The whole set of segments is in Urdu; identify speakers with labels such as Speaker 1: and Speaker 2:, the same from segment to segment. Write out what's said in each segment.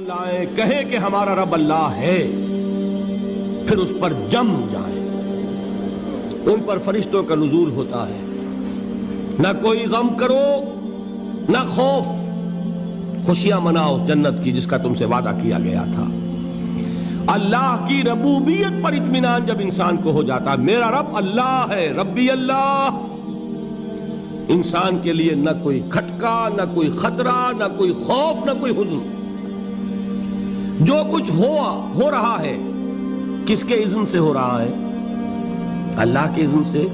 Speaker 1: لائیں کہیں کہ ہمارا رب اللہ ہے، پھر اس پر جم جائیں۔ ان پر فرشتوں کا نزول ہوتا ہے، نہ کوئی غم کرو نہ خوف، خوشیاں مناؤ جنت کی جس کا تم سے وعدہ کیا گیا تھا۔ اللہ کی ربوبیت پر اطمینان جب انسان کو ہو جاتا، میرا رب اللہ ہے، ربی اللہ، انسان کے لیے نہ کوئی کھٹکا، نہ کوئی خطرہ، نہ کوئی خوف، نہ کوئی حزن۔ جو کچھ ہو رہا ہے کس کے اذن سے ہو رہا ہے؟ اللہ کے اذن سے۔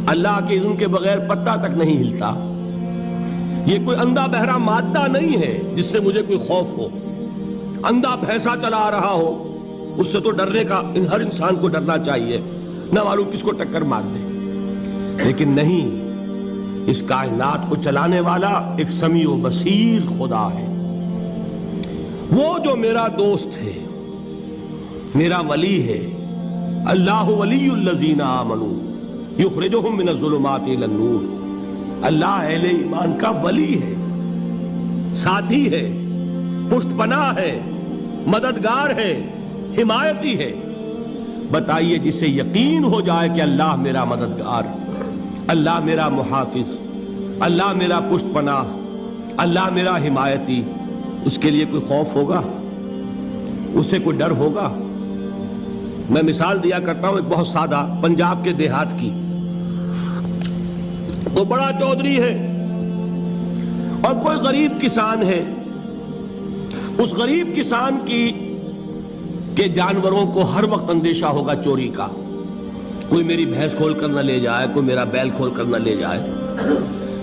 Speaker 1: اللہ کے اذن کے بغیر پتا تک نہیں ہلتا۔ یہ کوئی اندھا بہرا مادہ نہیں ہے جس سے مجھے کوئی خوف ہو۔ اندھا بھینسا چلا آ رہا ہو اس سے تو ڈرنے کا ہر انسان کو ڈرنا چاہیے، نہ معلوم کس کو ٹکر مار دے۔ لیکن نہیں، اس کائنات کو چلانے والا ایک سمیع و بصیر خدا ہے، وہ جو میرا دوست ہے، میرا ولی ہے۔ اللہ ولی الذین آمنوا یخرجہم من الظلمات الی النور۔ اللہ اہل ایمان کا ولی ہے، ساتھی ہے، پشت پناہ ہے، مددگار ہے، حمایتی ہے۔ بتائیے جسے یقین ہو جائے کہ اللہ میرا مددگار، اللہ میرا محافظ، اللہ میرا پشت پناہ، اللہ میرا حمایتی، اس کے لیے کوئی خوف ہوگا؟ اس سے کوئی ڈر ہوگا؟ میں مثال دیا کرتا ہوں ایک بہت سادہ پنجاب کے دیہات کی۔ وہ بڑا چودھری ہے اور کوئی غریب کسان ہے۔ اس غریب کسان کے جانوروں کو ہر وقت اندیشہ ہوگا چوری کا، کوئی میری بھینس کھول کر نہ لے جائے، کوئی میرا بیل کھول کر نہ لے جائے۔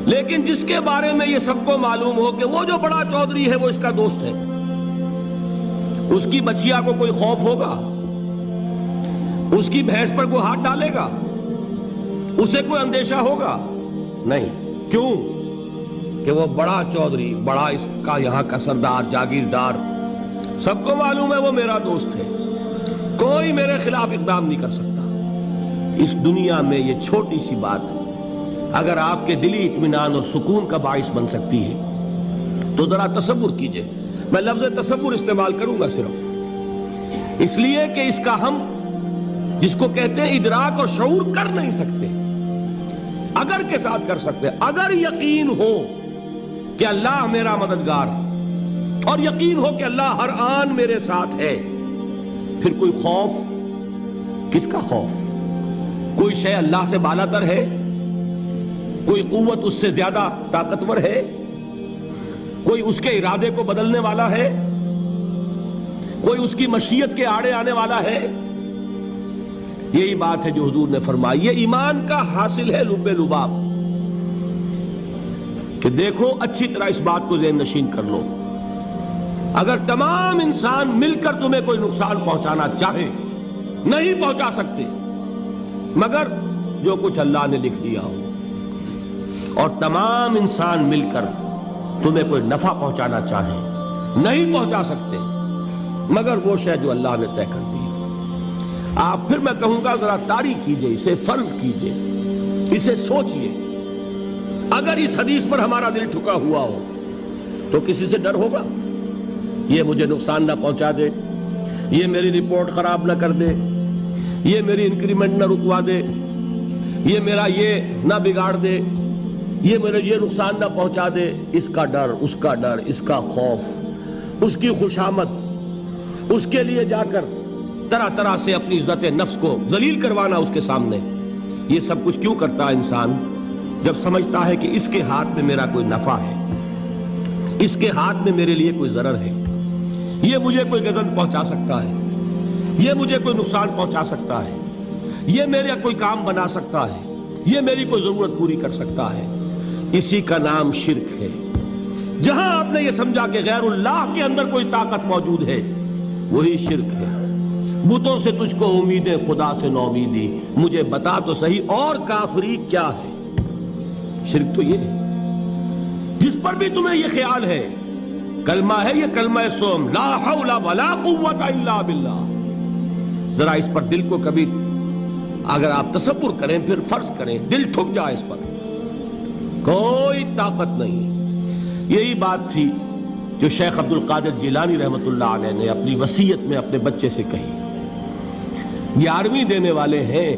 Speaker 1: لیکن جس کے بارے میں یہ سب کو معلوم ہو کہ وہ جو بڑا چودھری ہے وہ اس کا دوست ہے، اس کی بچیا کو کوئی خوف ہوگا؟ اس کی بھینس پر کوئی ہاتھ ڈالے گا؟ اسے کوئی اندیشہ ہوگا؟ نہیں۔ کیوں؟ کہ وہ بڑا چودھری، بڑا اس کا یہاں کا سردار، جاگیردار، سب کو معلوم ہے وہ میرا دوست ہے، کوئی میرے خلاف اقدام نہیں کر سکتا۔ اس دنیا میں یہ چھوٹی سی بات اگر آپ کے دلی اطمینان اور سکون کا باعث بن سکتی ہے تو ذرا تصور کیجئے۔ میں لفظ تصور استعمال کروں گا صرف اس لیے کہ اس کا ہم جس کو کہتے ہیں ادراک اور شعور کر نہیں سکتے، اگر کے ساتھ کر سکتے۔ اگر یقین ہو کہ اللہ میرا مددگار اور یقین ہو کہ اللہ ہر آن میرے ساتھ ہے، پھر کوئی خوف، کس کا خوف؟ کوئی شے اللہ سے بالا تر ہے؟ کوئی قوت اس سے زیادہ طاقتور ہے؟ کوئی اس کے ارادے کو بدلنے والا ہے؟ کوئی اس کی مشیت کے آڑے آنے والا ہے؟ یہی بات ہے جو حضور نے فرمائی۔ یہ ایمان کا حاصل ہے لب لباب، کہ دیکھو اچھی طرح اس بات کو ذہن نشین کر لو، اگر تمام انسان مل کر تمہیں کوئی نقصان پہنچانا چاہے نہیں پہنچا سکتے، مگر جو کچھ اللہ نے لکھ دیا ہو، اور تمام انسان مل کر تمہیں کوئی نفع پہنچانا چاہے نہیں پہنچا سکتے، مگر وہ شے جو اللہ نے طے کر دی۔ آپ پھر میں کہوں گا ذرا طاری کیجئے، اسے فرض کیجئے، اسے سوچئے۔ اگر اس حدیث پر ہمارا دل ٹھکا ہوا ہو تو کسی سے ڈر ہوگا؟ یہ مجھے نقصان نہ پہنچا دے، یہ میری رپورٹ خراب نہ کر دے، یہ میری انکریمنٹ نہ رکوا دے، یہ میرا یہ نہ بگاڑ دے، یہ میرے یہ نقصان نہ پہنچا دے۔ اس کا ڈر، اس کا ڈر، اس کا خوف، اس کی خوشامد، اس کے لیے جا کر طرح طرح سے اپنی عزت نفس کو ذلیل کروانا اس کے سامنے، یہ سب کچھ کیوں کرتا ہے انسان؟ جب سمجھتا ہے کہ اس کے ہاتھ میں میرا کوئی نفع ہے، اس کے ہاتھ میں میرے لیے کوئی ضرر ہے، یہ مجھے کوئی غضب پہنچا سکتا ہے، یہ مجھے کوئی نقصان پہنچا سکتا ہے، یہ میرا کوئی کام بنا سکتا ہے، یہ میری کوئی ضرورت پوری کر سکتا ہے، اسی کا نام شرک ہے۔ جہاں آپ نے یہ سمجھا کہ غیر اللہ کے اندر کوئی طاقت موجود ہے، وہی شرک ہے۔ بتوں سے تجھ کو امیدیں، خدا سے نومیدی، مجھے بتا تو صحیح اور کافری کیا ہے؟ شرک تو یہ ہے جس پر بھی تمہیں یہ خیال ہے، کلمہ ہے یہ کلمہ سوم، لا حول ولا قوت الا باللہ، ذرا اس پر دل کو کبھی اگر آپ تصور کریں، پھر فرض کریں، دل ٹھک جائے اس پر، کوئی طاقت نہیں۔ یہی بات تھی جو شیخ عبد القادر جیلانی رحمۃ اللہ علیہ نے اپنی وصیت میں اپنے بچے سے کہی. 11ویں دینے والے ہیں،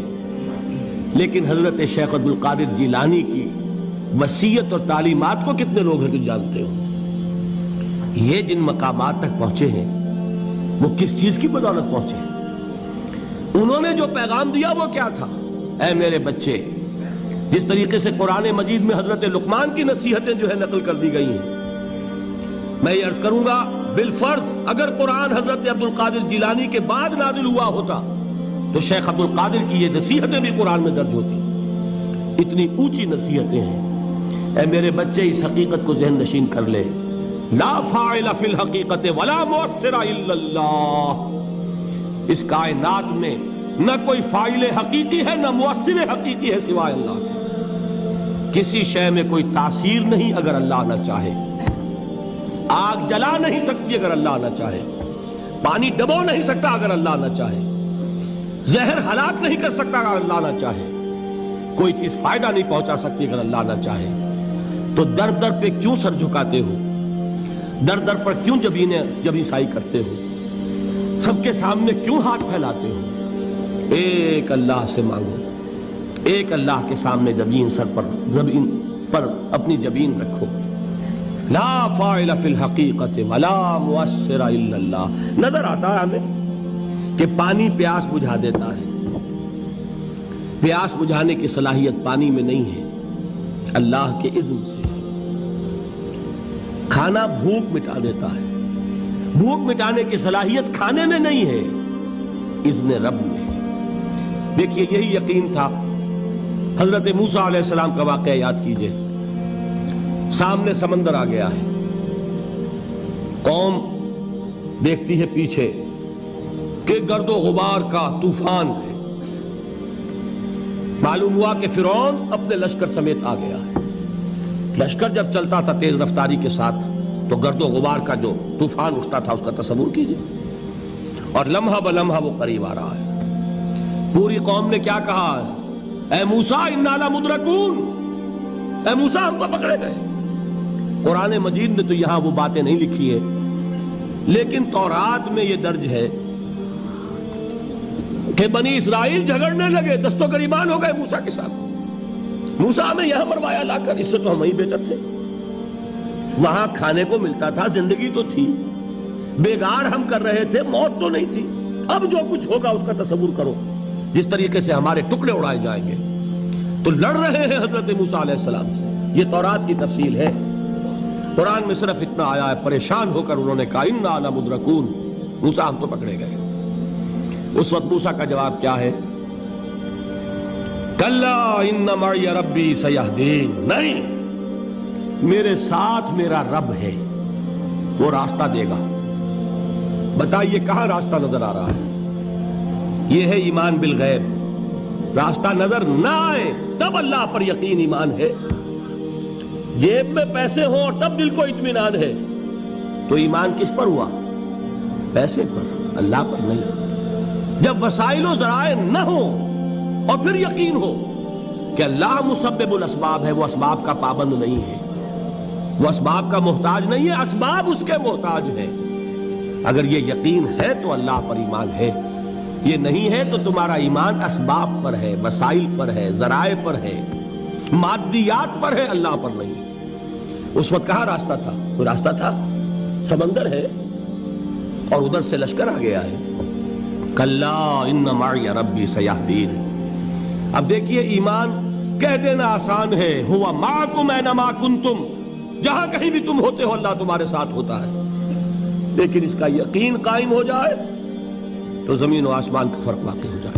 Speaker 1: لیکن حضرت شیخ عبد القادر جیلانی کی وصیت اور تعلیمات کو کتنے لوگ ہیں جو جانتے ہو؟ یہ جن مقامات تک پہنچے ہیں وہ کس چیز کی بدولت پہنچے ہیں؟ انہوں نے جو پیغام دیا وہ کیا تھا؟ اے میرے بچے، جس طریقے سے قرآن مجید میں حضرت لقمان کی نصیحتیں جو ہے نقل کر دی گئی ہیں، میں یہ عرض کروں گا بالفرض اگر قرآن حضرت عبد القادر جیلانی کے بعد نازل ہوا ہوتا تو شیخ عبد القادر کی یہ نصیحتیں بھی قرآن میں درج ہوتی. اتنی اونچی نصیحتیں ہیں. اے میرے بچے، اس حقیقت کو ذہن نشین کر لے، لا فاعل فی الحقیقت ولا مؤثر الا اللہ. اس کائنات میں نہ کوئی فاعل حقیقی ہے نہ مؤثر حقیقی ہے سوائے اللہ کے. کسی شے میں کوئی تاثیر نہیں اگر اللہ نہ چاہے. آگ جلا نہیں سکتی اگر اللہ نہ چاہے. پانی ڈبو نہیں سکتا اگر اللہ نہ چاہے. زہر ہلاک نہیں کر سکتا اگر اللہ نہ چاہے. کوئی چیز فائدہ نہیں پہنچا سکتی اگر اللہ نہ چاہے. تو در در پہ کیوں سر جھکاتے ہو؟ در در پر کیوں جبیں سائی کرتے ہو؟ سب کے سامنے کیوں ہاتھ پھیلاتے ہو؟ ایک اللہ سے مانگو. ایک اللہ کے سامنے زمین پر اپنی جبین رکھو. لا فاعل فی الحقیقت ولا مؤثر الا اللہ. نظر آتا ہے ہمیں کہ پانی پیاس بجھا دیتا ہے. پیاس بجھانے کی صلاحیت پانی میں نہیں ہے، اللہ کے اذن سے. کھانا بھوک مٹا دیتا ہے، بھوک مٹانے کی صلاحیت کھانے میں نہیں ہے، اذن رب میں. دیکھیے یہی یقین تھا. حضرت موسیٰ علیہ السلام کا واقعہ یاد کیجئے. سامنے سمندر آ گیا ہے، قوم دیکھتی ہے پیچھے کہ گرد و غبار کا طوفان ہے. معلوم ہوا کہ فرعون اپنے لشکر سمیت آ گیا ہے. لشکر جب چلتا تھا تیز رفتاری کے ساتھ تو گرد و غبار کا جو طوفان اٹھتا تھا اس کا تصور کیجئے. اور لمحہ بلمحہ وہ قریب آ رہا ہے. پوری قوم نے کیا کہا ہے؟ اے موسیٰ انا لمدرکون. اے موسیٰ ہم کو پکڑے گئے. قرآن مجید نے تو یہاں وہ باتیں نہیں لکھی ہے، لیکن تورات میں یہ درج ہے کہ بنی اسرائیل جھگڑنے لگے، دست و گریبان ہو گئے موسیٰ کے ساتھ. موسیٰ ہمیں یہاں مروایا لا کر، اس سے تو ہم ہی بہتر تھے. وہاں کھانے کو ملتا تھا، زندگی تو تھی، بیگار ہم کر رہے تھے، موت تو نہیں تھی. اب جو کچھ ہوگا اس کا تصور کرو، جس طریقے سے ہمارے ٹکڑے اڑائے جائیں گے. تو لڑ رہے ہیں حضرت موسیٰ علیہ السلام سے. یہ تورات کی تفصیل ہے. قرآن میں صرف اتنا آیا ہے، پریشان ہو کر انہوں نے کہا انا لمدرکون. موسیٰ ہم تو پکڑے گئے. اس وقت موسیٰ کا جواب کیا ہے؟ کلا ان معی ربی سیہدین. نہیں، میرے ساتھ میرا رب ہے، وہ راستہ دے گا. بتائیے کہاں راستہ نظر آ رہا ہے؟ یہ ہے ایمان بالغیب. راستہ نظر نہ آئے تب اللہ پر یقین ایمان ہے. جیب میں پیسے ہوں اور تب دل کو اطمینان ہے تو ایمان کس پر ہوا؟ پیسے پر، اللہ پر نہیں. جب وسائل و ذرائع نہ ہو اور پھر یقین ہو کہ اللہ مسبب الاسباب ہے، وہ اسباب کا پابند نہیں ہے، وہ اسباب کا محتاج نہیں ہے، اسباب اس کے محتاج ہے. اگر یہ یقین ہے تو اللہ پر ایمان ہے. یہ نہیں ہے تو تمہارا ایمان اسباب پر ہے، وسائل پر ہے، ذرائع پر ہے، مادیات پر ہے، اللہ پر نہیں. اس وقت کہاں راستہ تھا؟ کوئی راستہ تھا؟ سمندر ہے اور ادھر سے لشکر آ گیا ہے. کلا ان معی ربی سیہدین. اب دیکھیے ایمان کہہ دینا آسان ہے، ہوا معکم اینما کنتم. جہاں کہیں بھی تم ہوتے ہو اللہ تمہارے ساتھ ہوتا ہے. لیکن اس کا یقین قائم ہو جائے تو زمین و آسمان کا فرق واقع ہو جائے.